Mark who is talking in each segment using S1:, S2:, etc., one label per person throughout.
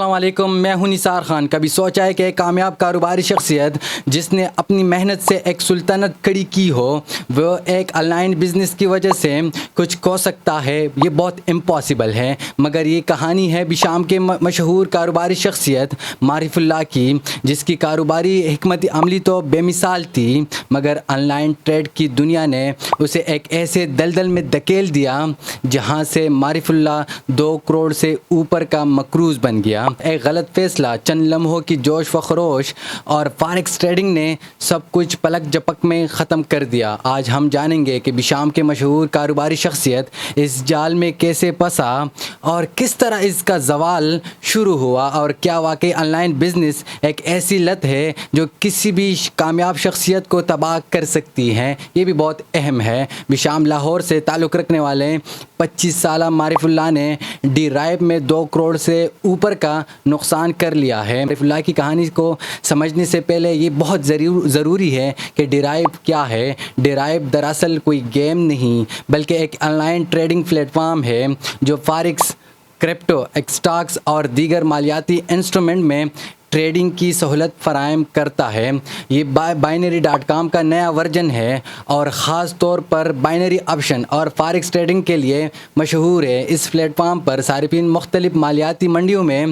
S1: السلام علیکم، میں ہوں نثار خان۔ کبھی سوچا ہے کہ ایک کامیاب کاروباری شخصیت جس نے اپنی محنت سے ایک سلطنت کھڑی کی ہو وہ ایک آن لائن بزنس کی وجہ سے کچھ کھو سکتا ہے؟ یہ بہت امپاسبل ہے، مگر یہ کہانی ہے بشام کے مشہور کاروباری شخصیت معرف اللہ کی، جس کی کاروباری حکمت عملی تو بے مثال تھی، مگر آن لائن ٹریڈ کی دنیا نے اسے ایک ایسے دلدل میں دھکیل دیا جہاں سے معرف اللہ 2 کروڑ سے اوپر کا مقروض بن گیا۔ ایک غلط فیصلہ، چند لمحوں کی جوش و خروش اور فارکس ٹریڈنگ نے سب کچھ پلک جھپک میں ختم کر دیا۔ آج ہم جانیں گے کہ بشام کے مشہور کاروباری شخصیت اس جال میں کیسے پھنسا اور کس طرح اس کا زوال شروع ہوا، اور کیا واقعی آن لائن بزنس ایک ایسی لت ہے جو کسی بھی کامیاب شخصیت کو تباہ کر سکتی ہے۔ یہ بھی بہت اہم ہے۔ بشام لاہور سے تعلق رکھنے والے 25 سالہ معرف اللہ نے ڈی رائب میں 2 کروڑ سے اوپر کا نقصان کر لیا ہے۔ معرف اللہ کی کہانی کو سمجھنے سے پہلے یہ بہت ضروری ہے کہ ڈی رائب کیا ہے۔ ڈی رائب دراصل کوئی گیم نہیں بلکہ ایک on line trading plate form ہے جو فارکس، کرپٹو، اسٹاکس اور دیگر مالیاتی انسٹرومنٹ میں ٹریڈنگ کی سہولت فراہم کرتا ہے۔ یہ binary.com کا نیا ورژن ہے اور خاص طور پر بائنری آپشن اور فارکس ٹریڈنگ کے لیے مشہور ہے۔ اس پلیٹ فارم پر صارفین مختلف مالیاتی منڈیوں میں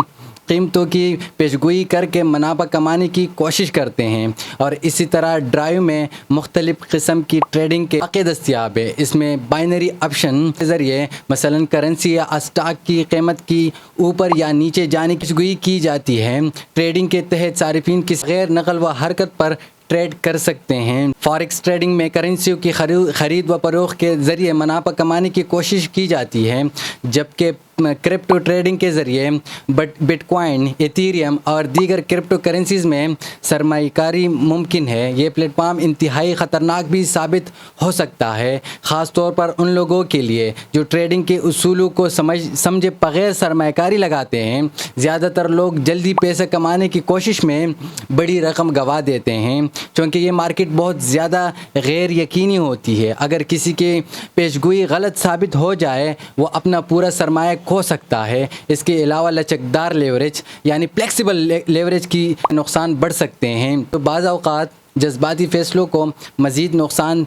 S1: قیمتوں کی پیشگوئی کر کے منافع کمانے کی کوشش کرتے ہیں، اور اسی طرح ڈرائیو میں مختلف قسم کی ٹریڈنگ کے مواقع دستیاب ہے۔ اس میں بائنری آپشن کے ذریعے مثلاً کرنسی یا اسٹاک کی قیمت کی اوپر یا نیچے جانے کی پیشگوئی کی جاتی ہے۔ ٹریڈنگ کے تحت صارفین کسی غیر نقل و حرکت پر ٹریڈ کر سکتے ہیں۔ فارکس ٹریڈنگ میں کرنسیوں کی خرید و فروخت کے ذریعے منافع کمانے کی کوشش کی جاتی ہے، جبکہ کرپٹو ٹریڈنگ کے ذریعے بٹ کوائن، ایتھیریم اور دیگر کرپٹو کرنسیز میں سرمایہ کاری ممکن ہے۔ یہ پلیٹ فارم انتہائی خطرناک بھی ثابت ہو سکتا ہے، خاص طور پر ان لوگوں کے لیے جو ٹریڈنگ کے اصولوں کو سمجھے بغیر سرمایہ کاری لگاتے ہیں۔ زیادہ تر لوگ جلدی پیسے کمانے کی کوشش میں بڑی رقم گنوا دیتے ہیں، چونکہ یہ مارکیٹ بہت زیادہ غیر یقینی ہوتی ہے۔ اگر کسی کی پیشگوئی غلط ثابت ہو جائے وہ اپنا پورا سرمایہ کھو سکتا ہے۔ اس کے علاوہ لچکدار لیوریج یعنی فلیکسیبل لیوریج کی نقصان بڑھ سکتے ہیں، تو بعض اوقات جذباتی فیصلوں کو مزید نقصان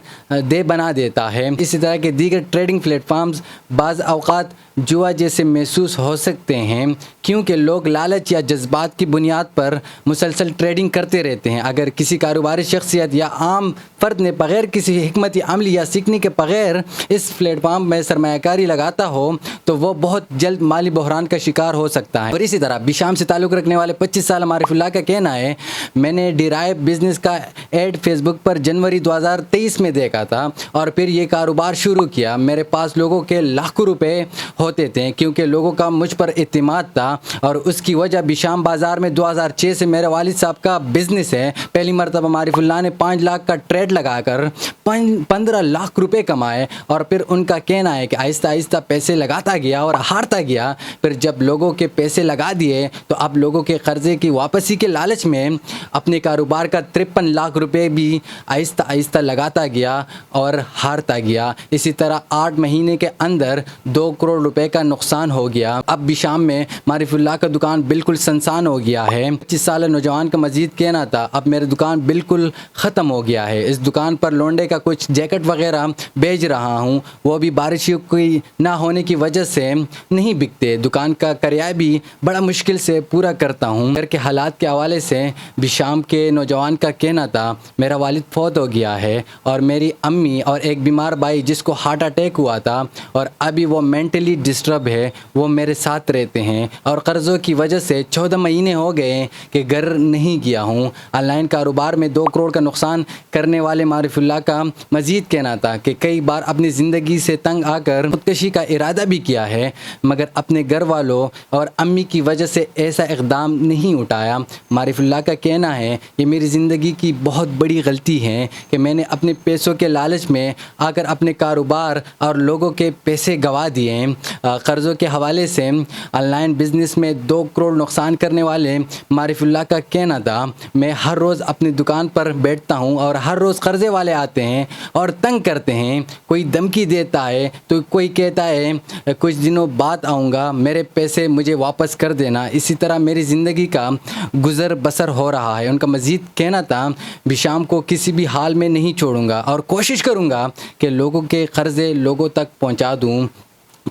S1: دہ بنا دیتا ہے۔ اسی طرح کے دیگر ٹریڈنگ پلیٹ فارمز بعض اوقات جوا جیسے محسوس ہو سکتے ہیں، کیونکہ لوگ لالچ یا جذبات کی بنیاد پر مسلسل ٹریڈنگ کرتے رہتے ہیں۔ اگر کسی کاروباری شخصیت یا عام فرد نے بغیر کسی حکمت عملی یا سیکھنے کے بغیر اس پلیٹ فارم میں سرمایہ کاری لگاتا ہو تو وہ بہت جلد مالی بحران کا شکار ہو سکتا ہے۔ اور اسی طرح بشام سے تعلق رکھنے والے 25 سالہ معرف اللہ کا کہنا ہے، میں نے ڈی رائب بزنس کا ایڈ فیس بک پر جنوری 2023 میں دیکھا تھا اور پھر یہ کاروبار شروع کیا۔ میرے پاس لوگوں کے لاکھوں روپے ہوتے تھے کیونکہ لوگوں کا مجھ پر اعتماد تھا، اور اس کی وجہ بشام بازار میں 2006 سے میرے والد صاحب کا بزنس ہے۔ پہلی مرتبہ معرف اللہ نے 5 لاکھ کا ٹریڈ لگا کر 15 لاکھ روپے کمائے، اور پھر ان کا کہنا ہے کہ آہستہ آہستہ پیسے لگاتا گیا اور ہارتا گیا۔ پھر جب لوگوں کے پیسے لگا دیے تو اب لوگوں کے قرضے کی واپسی کے لالچ میں اپنے کاروبار کا 53 لاکھ روپے بھی آہستہ آہستہ لگاتا گیا اور ہارتا گیا۔ اسی طرح 8 مہینے کے اندر 2 کروڑ روپے کا نقصان ہو گیا۔ اب بشام میں معرف اللہ کا دکان بالکل سنسان ہو گیا ہے۔ 25 سالہ نوجوان کا مزید کہنا تھا، اب میرا دکان بالکل ختم ہو گیا ہے۔ اس دکان پر لونڈے کا کچھ جیکٹ وغیرہ بیچ رہا ہوں، وہ بھی بارشوں کی نہ ہونے کی وجہ سے نہیں بکتے۔ دکان کا کرایہ بھی بڑا مشکل سے پورا کرتا ہوں۔ گھر کے حالات کے حوالے سے بشام کے نوجوان کا کہنا تھا، میرا والد فوت ہو گیا ہے اور میری امی اور ایک بیمار بھائی جس کو ہارٹ اٹیک ہوا تھا اور ابھی وہ مینٹلی ڈسٹرب ہے، وہ میرے ساتھ رہتے ہیں، اور قرضوں کی وجہ سے 14 مہینے ہو گئے کہ گھر نہیں گیا ہوں۔ آن لائن کاروبار میں 2 کروڑ کا نقصان کرنے والے معرف اللہ کا مزید کہنا تھا کہ کئی بار اپنی زندگی سے تنگ آ کر خودکشی کا ارادہ بھی کیا ہے، مگر اپنے گھر والوں اور امی کی وجہ سے ایسا اقدام نہیں اٹھایا۔ معرف اللہ کا کہنا ہے، یہ میری زندگی کی بہت بڑی غلطی ہے کہ میں نے اپنے پیسوں کے لالچ میں آ کر اپنے کاروبار اور لوگوں کے پیسے گنوا دیے۔ قرضوں کے حوالے سے آن لائن بزنس میں 2 کروڑ نقصان کرنے والے معرف اللہ کا کہنا تھا، میں ہر روز اپنی دکان پر بیٹھتا ہوں اور ہر روز قرضے والے آتے ہیں اور تنگ کرتے ہیں، کوئی دھمکی دیتا ہے تو کوئی کہتا ہے کچھ دنوں بعد آؤں گا، میرے پیسے مجھے واپس کر دینا۔ اسی طرح میری زندگی کا گزر بسر ہو رہا ہے۔ ان کا مزید کہنا تھا، بشام کو کسی بھی حال میں نہیں چھوڑوں گا اور کوشش کروں گا کہ لوگوں کے قرضے لوگوں تک پہنچا دوں،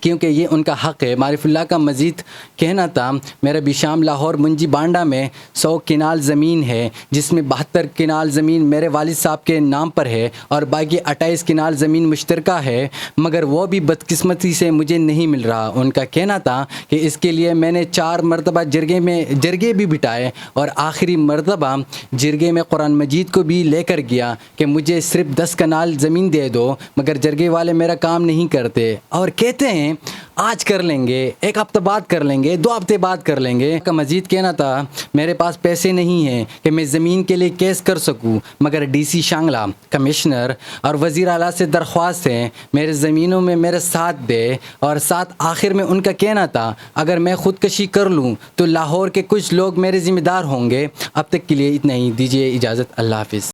S1: کیونکہ یہ ان کا حق ہے۔ معرف اللہ کا مزید کہنا تھا، میرا بشام لاہور منجی بانڈا میں 100 کنال زمین ہے، جس میں 72 کنال زمین میرے والد صاحب کے نام پر ہے اور باقی 28 کنال زمین مشترکہ ہے، مگر وہ بھی بدقسمتی سے مجھے نہیں مل رہا۔ ان کا کہنا تھا کہ اس کے لیے میں نے 4 مرتبہ جرگے بھی بٹھائے اور آخری مرتبہ جرگے میں قرآن مجید کو بھی لے کر گیا کہ مجھے صرف 10 کنال زمین دے دو، مگر جرگے والے میرا کام نہیں کرتے اور کہتے ہیں آج کر لیں گے، 1 ہفتہ بعد کر لیں گے، 2 ہفتے بعد کر لیں گے۔ کا مزید کہنا تھا، میرے پاس پیسے نہیں ہیں کہ میں زمین کے لیے کیس کر سکوں، مگر ڈی سی شانگلہ، کمشنر اور وزیر اعلیٰ سے درخواست ہے میرے زمینوں میں میرا ساتھ دے۔ اور ساتھ آخر میں ان کا کہنا تھا، اگر میں خودکشی کر لوں تو لاہور کے کچھ لوگ میرے ذمہ دار ہوں گے۔ اب تک کے لیے اتنا ہی، دیجیے اجازت، اللہ حافظ۔